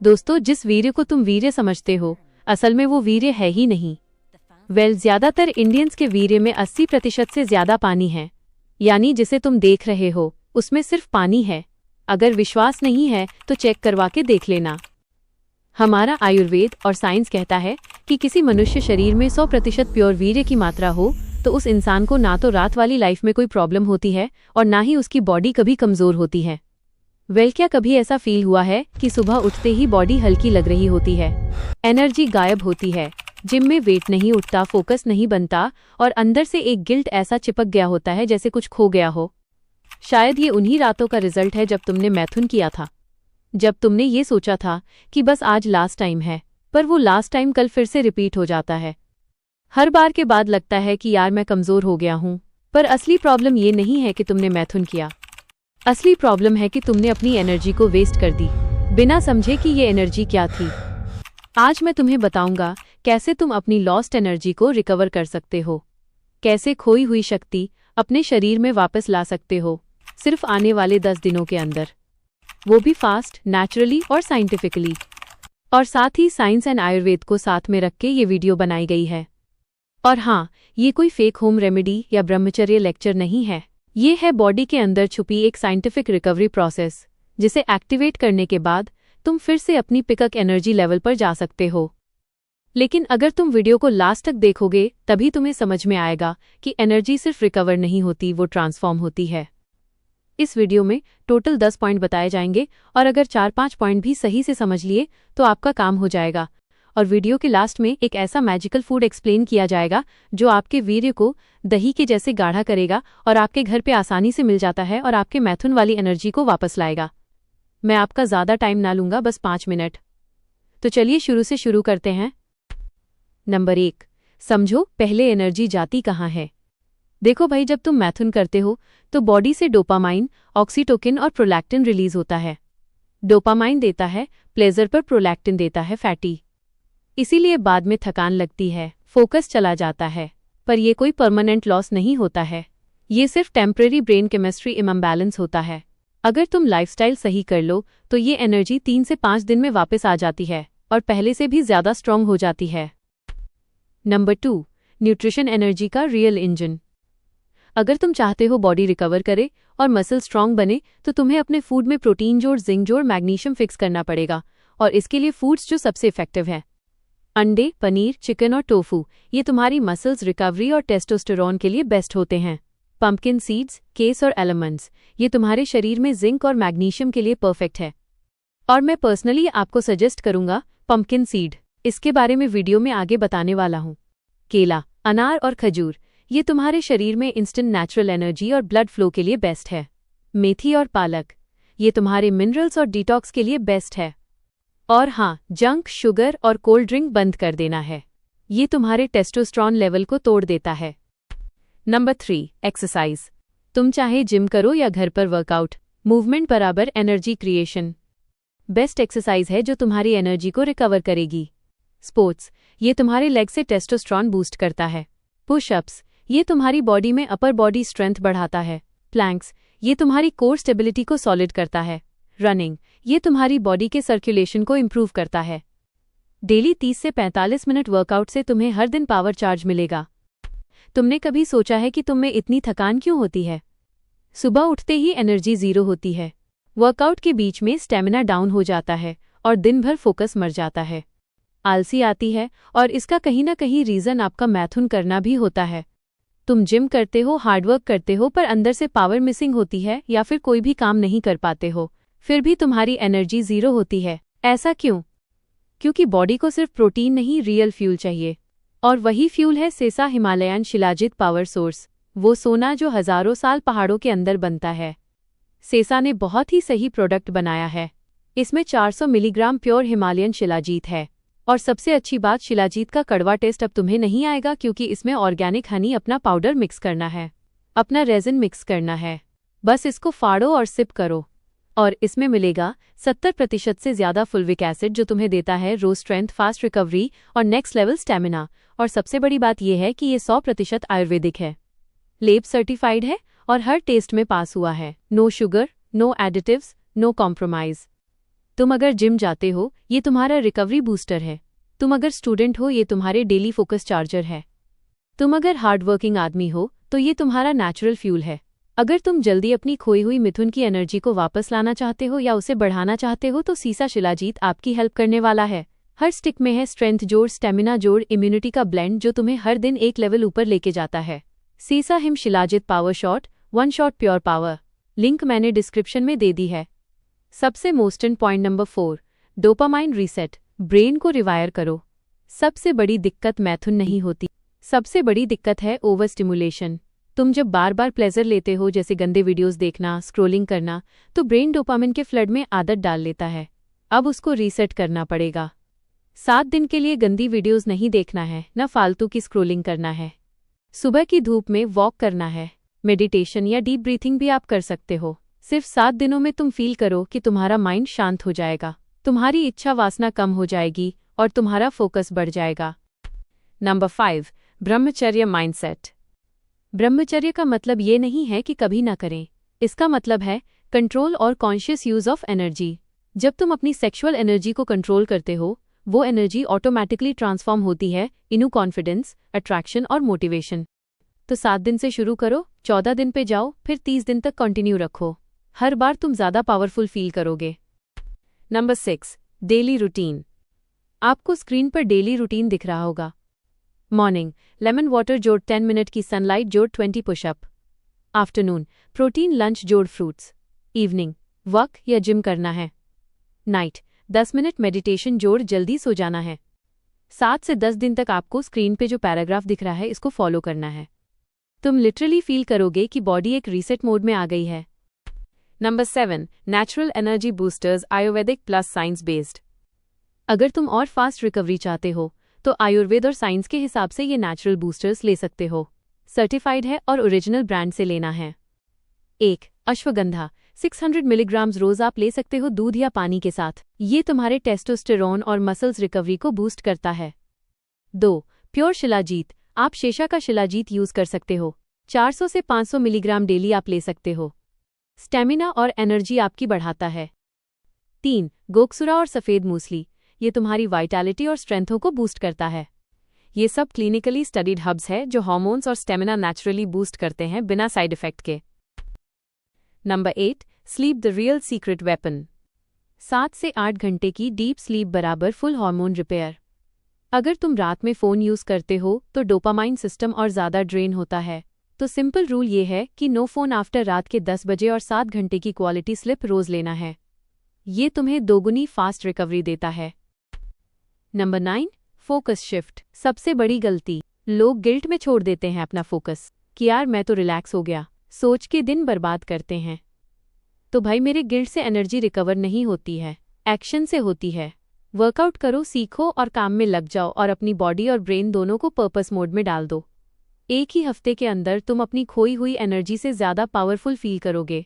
दोस्तों, जिस वीर्य को तुम वीर्य समझते हो, असल में वो वीर्य है ही नहीं। ज्यादातर इंडियंस के वीर्य में 80% से ज्यादा पानी है। यानी जिसे तुम देख रहे हो उसमें सिर्फ पानी है। अगर विश्वास नहीं है तो चेक करवा के देख लेना। हमारा आयुर्वेद और साइंस कहता है कि किसी मनुष्य शरीर में 100% प्योर वीर्य की मात्रा हो तो उस इंसान को ना तो रात वाली लाइफ में कोई प्रॉब्लम होती है और ना ही उसकी बॉडी कभी कमजोर होती है। क्या कभी ऐसा फील हुआ है कि सुबह उठते ही बॉडी हल्की लग रही होती है, एनर्जी गायब होती है, जिम में वेट नहीं उठता, फोकस नहीं बनता और अंदर से एक गिल्ट ऐसा चिपक गया होता है जैसे कुछ खो गया हो। शायद ये उन्हीं रातों का रिजल्ट है जब तुमने मैथुन किया था, जब तुमने ये सोचा था कि बस आज लास्ट टाइम है, पर वो लास्ट टाइम कल फिर से रिपीट हो जाता है। हर बार के बाद लगता है कि यार मैं कमजोर हो गया हूँ, पर असली प्रॉब्लम ये नहीं है कि तुमने मैथुन किया। असली प्रॉब्लम है कि तुमने अपनी एनर्जी को वेस्ट कर दी, बिना समझे कि ये एनर्जी क्या थी। आज मैं तुम्हें बताऊंगा कैसे तुम अपनी लॉस्ट एनर्जी को रिकवर कर सकते हो, कैसे खोई हुई शक्ति अपने शरीर में वापस ला सकते हो, सिर्फ आने वाले 10 दिनों के अंदर, वो भी फास्ट, नेचुरली और साइंटिफिकली। और साथ ही साइंस एंड आयुर्वेद को साथ में रख के ये वीडियो बनाई गई है। और हाँ, ये कोई फेक होम रेमेडी या ब्रह्मचर्य लेक्चर नहीं है। ये है बॉडी के अंदर छुपी एक साइंटिफिक रिकवरी प्रोसेस, जिसे एक्टिवेट करने के बाद तुम फिर से अपनी पिकअप एनर्जी लेवल पर जा सकते हो। लेकिन अगर तुम वीडियो को लास्ट तक देखोगे तभी तुम्हें समझ में आएगा कि एनर्जी सिर्फ रिकवर नहीं होती, वो ट्रांसफॉर्म होती है। इस वीडियो में टोटल 10 पॉइंट बताए जाएंगे और अगर 4-5 पॉइंट भी सही से समझ लिए तो आपका काम हो जाएगा। और वीडियो के लास्ट में एक ऐसा मैजिकल फूड एक्सप्लेन किया जाएगा जो आपके वीर्य को दही के जैसे गाढ़ा करेगा और आपके घर पे आसानी से मिल जाता है और आपके मैथुन वाली एनर्जी को वापस लाएगा। मैं आपका ज़्यादा टाइम ना लूंगा, बस 5 मिनट। तो चलिए शुरू से शुरू करते हैं। नंबर 1, समझो पहले एनर्जी जाती कहाँ है। देखो भाई, जब तुम मैथुन करते हो तो बॉडी से डोपामाइन, ऑक्सीटोकिन और प्रोलैक्टिन रिलीज होता है। डोपामाइन देता है प्लेजर पर, प्रोलैक्टिन देता है फैटी। इसीलिए बाद में थकान लगती है, फोकस चला जाता है, पर यह कोई परमानेंट लॉस नहीं होता है। ये सिर्फ टेम्परेरी ब्रेन केमिस्ट्री इम्बैलेंस होता है। अगर तुम लाइफस्टाइल सही कर लो तो ये एनर्जी 3 से 5 दिन में वापस आ जाती है और पहले से भी ज्यादा स्ट्रांग हो जाती है। नंबर 2, न्यूट्रिशन एनर्जी का रियल इंजन। अगर तुम चाहते हो बॉडी रिकवर करे और मसल स्ट्रांग बने तो तुम्हें अपने फूड में प्रोटीन जोड़, जिंक जोड़, मैग्नीशियम फिक्स करना पड़ेगा। और इसके लिए फूड्स जो सबसे इफेक्टिव है, अंडे, पनीर, चिकन और टोफू, ये तुम्हारी मसल्स रिकवरी और टेस्टोस्टेरोन के लिए बेस्ट होते हैं। पंपकिन सीड्स, केस और एलमंड्स, ये तुम्हारे शरीर में जिंक और मैग्नीशियम के लिए परफेक्ट है। और मैं पर्सनली आपको सजेस्ट करूंगा पंपकिन सीड, इसके बारे में वीडियो में आगे बताने वाला हूँ। केला, अनार और खजूर, ये तुम्हारे शरीर में इंस्टेंट नेचुरल एनर्जी और ब्लड फ्लो के लिए बेस्ट है। मेथी और पालक, ये तुम्हारे मिनरल्स और डिटॉक्स के लिए बेस्ट है। और हाँ, जंक, शुगर और कोल्ड ड्रिंक बंद कर देना है, ये तुम्हारे टेस्टोस्टेरोन लेवल को तोड़ देता है। Number 3, exercise. तुम चाहे जिम करो या घर पर वर्कआउट, मूवमेंट बराबर एनर्जी क्रिएशन। बेस्ट एक्सरसाइज है जो तुम्हारी एनर्जी को रिकवर करेगी। स्पोर्ट्स, ये तुम्हारे लेग से टेस्टोस्टेरोन बूस्ट करता है। पुशअप्स, ये तुम्हारी बॉडी में अपर बॉडी स्ट्रेंथ बढ़ाता है। प्लैंक्स, ये तुम्हारी कोर स्टेबिलिटी को सॉलिड करता है। रनिंग, ये तुम्हारी बॉडी के सर्कुलेशन को इंप्रूव करता है। डेली 30 से 45 मिनट वर्कआउट से तुम्हें हर दिन पावर चार्ज मिलेगा। तुमने कभी सोचा है कि तुम में इतनी थकान क्यों होती है? सुबह उठते ही एनर्जी जीरो होती है, वर्कआउट के बीच में स्टेमिना डाउन हो जाता है और दिन भर फोकस मर जाता है, आलसी आती है और इसका कहीं ना कहीं रीज़न आपका मैथुन करना भी होता है। तुम जिम करते हो, हार्डवर्क करते हो, पर अंदर से पावर मिसिंग होती है या फिर कोई भी काम नहीं कर पाते हो, फिर भी तुम्हारी एनर्जी जीरो होती है। ऐसा क्यों? क्योंकि बॉडी को सिर्फ प्रोटीन नहीं, रियल फ्यूल चाहिए। और वही फ्यूल है सेसा हिमालयन शिलाजित पावर सोर्स, वो सोना जो हजारों साल पहाड़ों के अंदर बनता है। सेसा ने बहुत ही सही प्रोडक्ट बनाया है। इसमें 400 मिलीग्राम प्योर हिमालयन शिलाजीत है। और सबसे अच्छी बात, शिलाजीत का कड़वा टेस्ट अब तुम्हें नहीं आएगा, क्योंकि इसमें ऑर्गेनिक हनी, अपना पाउडर मिक्स करना है, अपना रेजिन मिक्स करना है। बस इसको फाड़ो और सिप करो। और इसमें मिलेगा 70% से ज्यादा फुल्विक एसिड, जो तुम्हें देता है रो स्ट्रेंथ, फास्ट रिकवरी और नेक्स्ट लेवल स्टेमिना। और सबसे बड़ी बात यह है कि ये 100% आयुर्वेदिक है, लेब सर्टिफाइड है और हर टेस्ट में पास हुआ है। No sugar, no additives, no compromise. तुम अगर जिम जाते हो, ये तुम्हारा रिकवरी बूस्टर है। तुम अगर स्टूडेंट हो, ये तुम्हारे डेली फोकस चार्जर है। तुम अगर हार्ड वर्किंग आदमी हो, तो ये तुम्हारा नेचुरल फ्यूल है। अगर तुम जल्दी अपनी खोई हुई मिथुन की एनर्जी को वापस लाना चाहते हो या उसे बढ़ाना चाहते हो, तो सीसा शिलाजीत आपकी हेल्प करने वाला है। हर स्टिक में है स्ट्रेंथ जोड़, स्टेमिना जोड़, इम्यूनिटी का ब्लेंड, जो तुम्हें हर दिन एक लेवल ऊपर लेके जाता है। सीसा हिम shilajit power shot, 1 shot pure power. Link मैंने डिस्क्रिप्शन में दे दी है। सबसे most important point number 4, dopamine reset, brain को रिवायर करो। सबसे बड़ी दिक्कत मैथुन नहीं होती, सबसे बड़ी दिक्कत है ओवर स्टिमुलेशन। तुम जब बार बार प्लेजर लेते हो, जैसे गंदे वीडियोस देखना, स्क्रोलिंग करना, तो ब्रेन डोपामिन के फ्लड में आदत डाल लेता है। अब उसको रीसेट करना पड़ेगा। 7 दिन के लिए गंदी वीडियोस नहीं देखना है, न फालतू की स्क्रोलिंग करना है। सुबह की धूप में वॉक करना है। मेडिटेशन या डीप ब्रीथिंग भी आप कर सकते हो। सिर्फ 7 दिनों में तुम फील करो कि तुम्हारा माइंड शांत हो जाएगा, तुम्हारी इच्छा वासना कम हो जाएगी और तुम्हारा फोकस बढ़ जाएगा। नंबर 5, ब्रह्मचर्य माइंडसेट। ब्रह्मचर्य का मतलब ये नहीं है कि कभी ना करें। इसका मतलब है कंट्रोल और कॉन्शियस यूज ऑफ एनर्जी। जब तुम अपनी सेक्सुअल एनर्जी को कंट्रोल करते हो, वो एनर्जी ऑटोमेटिकली ट्रांसफॉर्म होती है इनू कॉन्फिडेंस, अट्रैक्शन और मोटिवेशन। तो 7 दिन से शुरू करो, 14 दिन पे जाओ, फिर 30 दिन तक कंटिन्यू रखो। हर बार तुम ज्यादा पावरफुल फील करोगे। Number 6, daily routine. आपको स्क्रीन पर डेली रूटीन दिख रहा होगा। मॉर्निंग, लेमन वाटर जोड़ 10 मिनट की सनलाइट जोड़ 20 पुशअप। आफ्टरनून, प्रोटीन लंच जोड़ फ्रूट्स। इवनिंग, वॉक या जिम करना है। नाइट, 10 मिनट मेडिटेशन जोड़ जल्दी सो जाना है। 7 से 10 दिन तक आपको स्क्रीन पे जो पैराग्राफ दिख रहा है, इसको फॉलो करना है। तुम लिटरली फील करोगे कि बॉडी एक रीसेट मोड में आ गई है। Number 7, natural energy boosters, Ayurvedic plus science based. अगर तुम और फास्ट रिकवरी चाहते हो, तो आयुर्वेद और साइंस के हिसाब से ये नेचुरल बूस्टर्स ले सकते हो। सर्टिफाइड है और ओरिजिनल ब्रांड से लेना है। 1, अश्वगंधा, 600 मिलीग्राम रोज आप ले सकते हो दूध या पानी के साथ। ये तुम्हारे टेस्टोस्टेरोन और मसल्स रिकवरी को बूस्ट करता है। 2, प्योर शिलाजीत, आप शेषा का शिलाजीत यूज कर सकते हो। 400 से 500 मिलीग्राम डेली आप ले सकते हो। स्टेमिना और एनर्जी आपकी बढ़ाता है। 3, गोकसुरा और सफ़ेद मूसली, ये तुम्हारी वाइटैलिटी और स्ट्रेंथों को बूस्ट करता है। ये सब क्लिनिकली स्टडीड हब्स है जो हार्मोन्स और स्टेमिना नेचुरली बूस्ट करते हैं बिना साइड इफेक्ट के। Number 8, sleep the real secret weapon. 7 से 8 घंटे की डीप स्लीप बराबर फुल हार्मोन रिपेयर। अगर तुम रात में फ़ोन यूज़ करते हो, तो डोपामाइन सिस्टम और ज़्यादा ड्रेन होता है। तो सिंपल रूल ये है कि नो फ़ोन आफ्टर रात के 10 बजे और 7 घंटे की क्वालिटी स्लिप रोज़ लेना है। ये तुम्हें दोगुनी फास्ट रिकवरी देता है। Number 9, focus shift. सबसे बड़ी गलती, लोग गिल्ट में छोड़ देते हैं अपना फोकस कि यार मैं तो रिलैक्स हो गया, सोच के दिन बर्बाद करते हैं। तो भाई, मेरे गिल्ट से एनर्जी रिकवर नहीं होती है, एक्शन से होती है। वर्कआउट करो, सीखो और काम में लग जाओ और अपनी बॉडी और ब्रेन दोनों को पर्पस मोड में डाल दो। एक ही हफ्ते के अंदर तुम अपनी खोई हुई एनर्जी से ज़्यादा पावरफुल फील करोगे।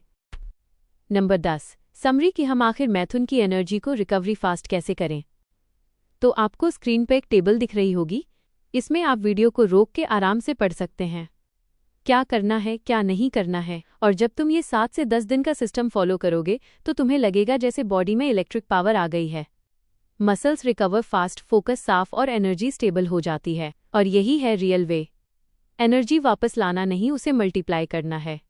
नंबर 10, समरी कि हम आखिर मैथुन की एनर्जी को रिकवरी फास्ट कैसे करें। तो आपको स्क्रीन पर एक टेबल दिख रही होगी, इसमें आप वीडियो को रोक के आराम से पढ़ सकते हैं क्या करना है, क्या नहीं करना है। और जब तुम ये 7 से 10 दिन का सिस्टम फॉलो करोगे, तो तुम्हें लगेगा जैसे बॉडी में इलेक्ट्रिक पावर आ गई है। मसल्स रिकवर फास्ट, फोकस साफ और एनर्जी स्टेबल हो जाती है। और यही है रियल वे। एनर्जी वापस लाना नहीं, उसे मल्टीप्लाई करना है।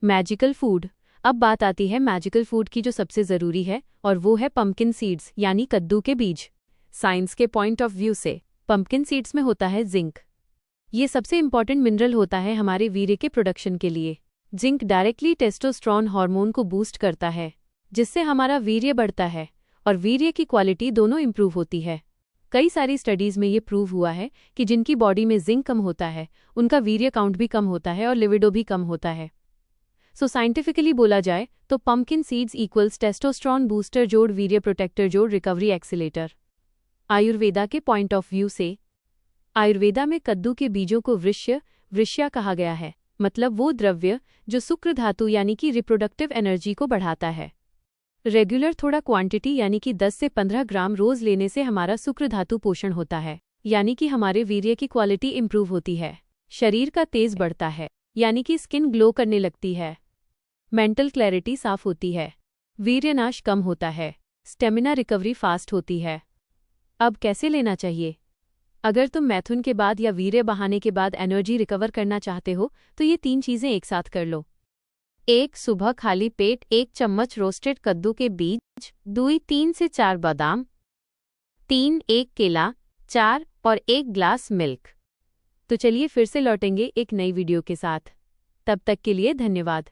Magical food. अब बात आती है मैजिकल फूड की, जो सबसे ज़रूरी है, और वो है पम्पकिन सीड्स यानी कद्दू के बीज। साइंस के पॉइंट ऑफ व्यू से पम्पकिन सीड्स में होता है जिंक। ये सबसे इंपॉर्टेंट मिनरल होता है हमारे वीर्य के प्रोडक्शन के लिए। जिंक डायरेक्टली टेस्टोस्टेरोन हार्मोन को बूस्ट करता है, जिससे हमारा वीर्य बढ़ता है और वीर्य की क्वालिटी दोनों इंप्रूव होती है। कई सारी स्टडीज़ में ये प्रूव हुआ है कि जिनकी बॉडी में जिंक कम होता है, उनका वीर्य काउंट भी कम होता है और लिविडो भी कम होता है। सो साइंटिफिकली बोला जाए तो pumpkin seeds equals testosterone booster जोड़ वीर्य प्रोटेक्टर जोड़ रिकवरी एक्सीलेटर। आयुर्वेदा के पॉइंट ऑफ व्यू से, आयुर्वेदा में कद्दू के बीजों को वृष्या कहा गया है, मतलब वो द्रव्य जो शुक्र धातु यानी कि रिप्रोडक्टिव एनर्जी को बढ़ाता है। रेगुलर थोड़ा क्वांटिटी यानी कि 10 से 15 ग्राम रोज लेने से हमारा शुक्र धातु पोषण होता है, यानी कि हमारे वीर्य की क्वालिटी इंप्रूव होती है। शरीर का तेज बढ़ता है, यानी कि स्किन ग्लो करने लगती है। मेंटल क्लैरिटी साफ होती है। वीर्यनाश कम होता है, स्टेमिना रिकवरी फास्ट होती है। अब कैसे लेना चाहिए? अगर तुम मैथुन के बाद या वीर्य बहाने के बाद एनर्जी रिकवर करना चाहते हो तो ये 3 चीजें एक साथ कर लो। 1. सुबह खाली पेट 1 चम्मच रोस्टेड कद्दू के बीज, 2 3 से 4 बादाम, 3 1 केला, 4 और 1 ग्लास मिल्क। तो चलिए फिर से लौटेंगे एक नई वीडियो के साथ। तब तक के लिए धन्यवाद।